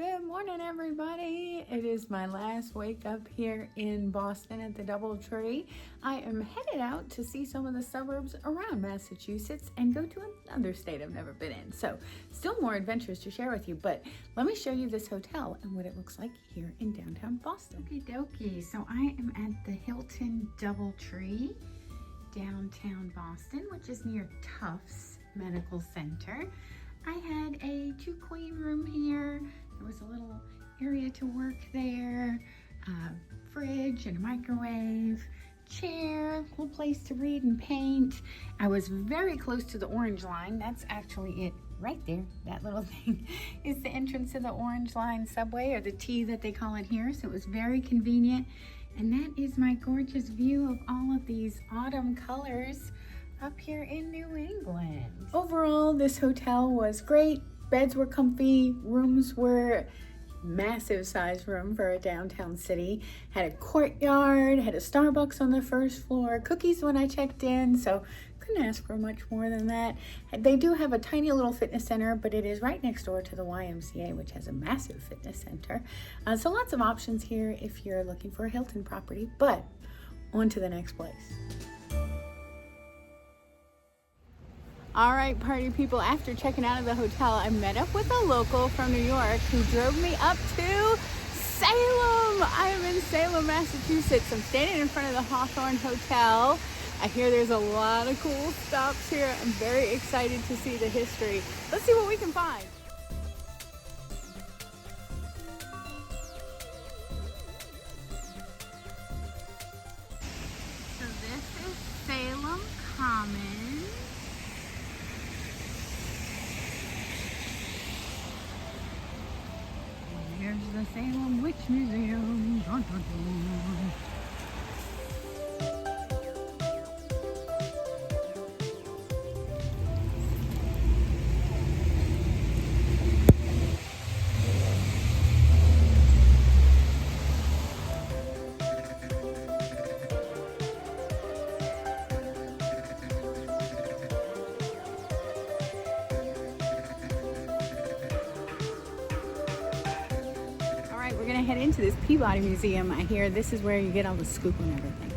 Good morning, everybody. It is my last wake up here in Boston at the DoubleTree. I am headed out to see some of the suburbs around Massachusetts and go to another state I've never been in. So still more adventures to share with you, but let me show you this hotel and what it looks like here in downtown Boston. Okie dokie, so I am at the Hilton DoubleTree, downtown Boston, which is near Tufts Medical Center. I had a 2-queen room here. There was a little area to work there, fridge and a microwave, chair, little place to read and paint. I was very close to the Orange Line. That's actually it right there. That little thing is the entrance to the Orange Line subway, or the T that they call it here. So it was very convenient. And that is my gorgeous view of all of these autumn colors up here in New England. Overall, this hotel was great. Beds were comfy, rooms were massive size room for a downtown city. Had a courtyard, had a Starbucks on the first floor, cookies when I checked in, so couldn't ask for much more than that. They do have a tiny little fitness center, but it is right next door to the YMCA, which has a massive fitness center. So lots of options here if you're looking for a Hilton property, but on to the next place. All right, party people, after checking out of the hotel, I met up with a local from New York who drove me up to Salem. I am in Salem, Massachusetts. I'm standing in front of the Hawthorne Hotel. I hear there's a lot of cool stops here. I'm very excited to see the history. Let's see what we can find. So this is Salem Commons. Here's the Salem Witch Museum. Dun, dun, dun. We're gonna head into this Peabody Museum. I hear this is where you get all the scoop on everything.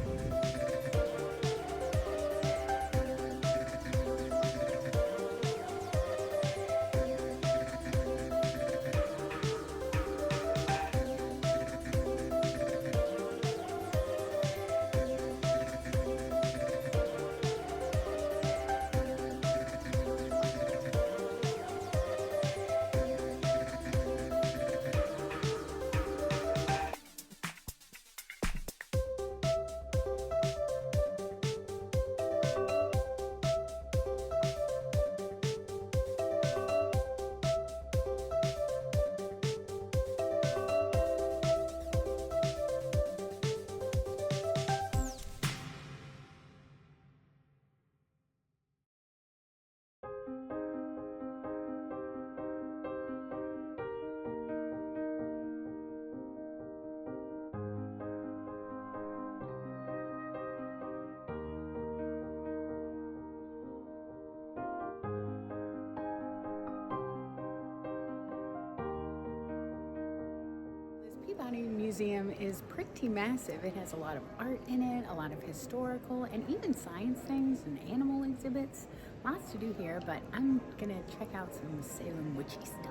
Peabody Museum is pretty massive. It has a lot of art in it, a lot of historical and even science things and animal exhibits. Lots to do here, but I'm gonna check out some Salem witchy stuff.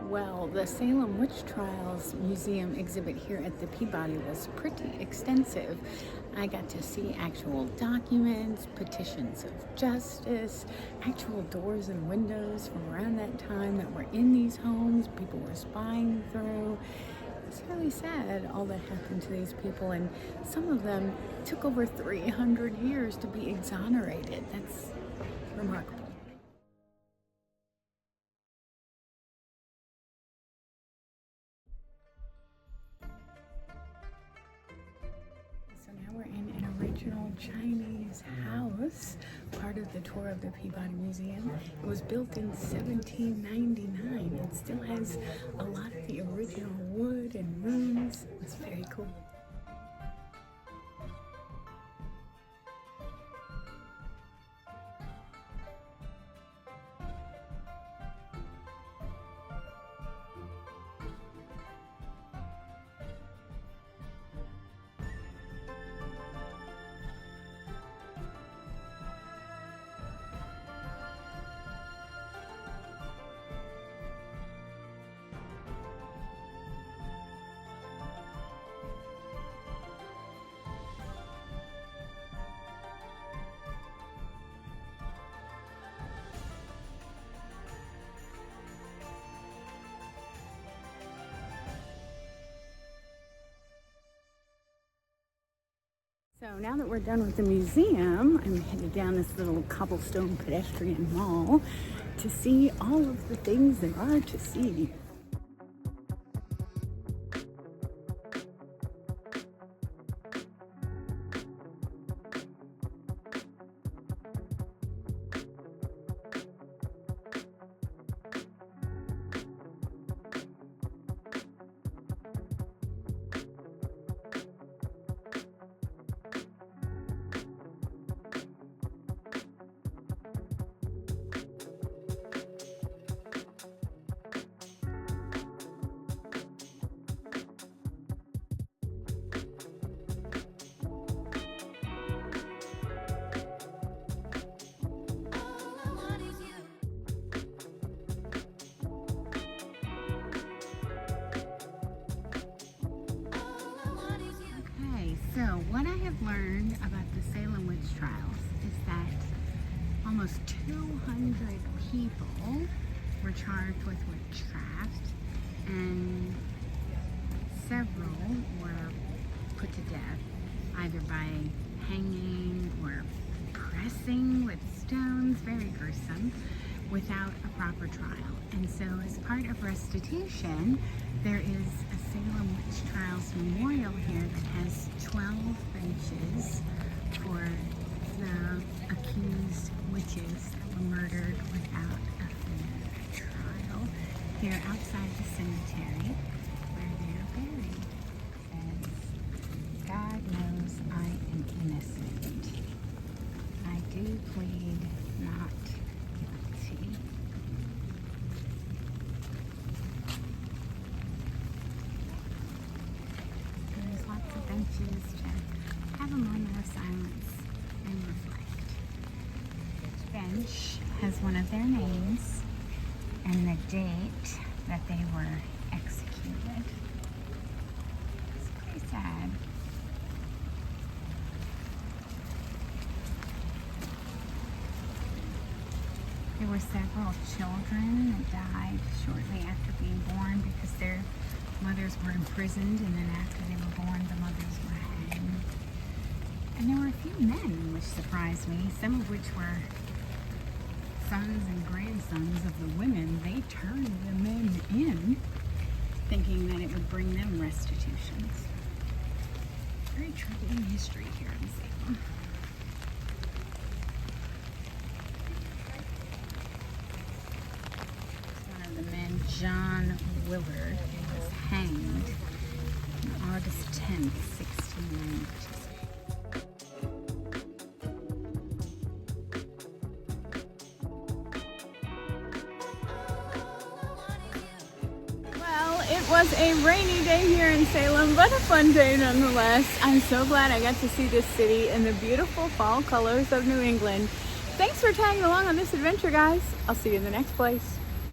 Well, the Salem Witch Trials Museum exhibit here at the Peabody was pretty extensive. I got to see actual documents, petitions of justice, actual doors and windows from around that time that were in these homes people were spying through. It's really sad all that happened to these people, and some of them took over 300 years to be exonerated. That's remarkable. So now we're in an original Chinese house, part of the tour of the Peabody Museum. It was built in 1799. It still has a lot of the original wood and rooms. It's very cool. So now that we're done with the museum, I'm headed down this little cobblestone pedestrian mall to see all of the things there are to see. So what I have learned about the Salem witch trials is that almost 200 people were charged with witchcraft, and several were put to death either by hanging or pressing with stones, very gruesome, without a proper trial. And so as part of restitution, there is a Salem Witch Trials memorial here that has 12 benches for the accused witches that were murdered without a fair trial here outside the cemetery where they're buried. And God knows I am innocent. I do plead not guilty. There's lots of benches to have a moment of silence and reflect. Each bench has one of their names and the date that they were executed. It's pretty sad. There were several children that died shortly after being born because their mothers were imprisoned, and then after they were born, the mothers were hanged. And there were a few men which surprised me, some of which were sons and grandsons of the women. They turned the men in, thinking that it would bring them restitutions. Very troubling history here in Salem. John Willard was hanged on August 10th, 1692. Well, it was a rainy day here in Salem, but a fun day nonetheless. I'm so glad I got to see this city in the beautiful fall colors of New England. Thanks for tagging along on this adventure, guys. I'll see you in the next place.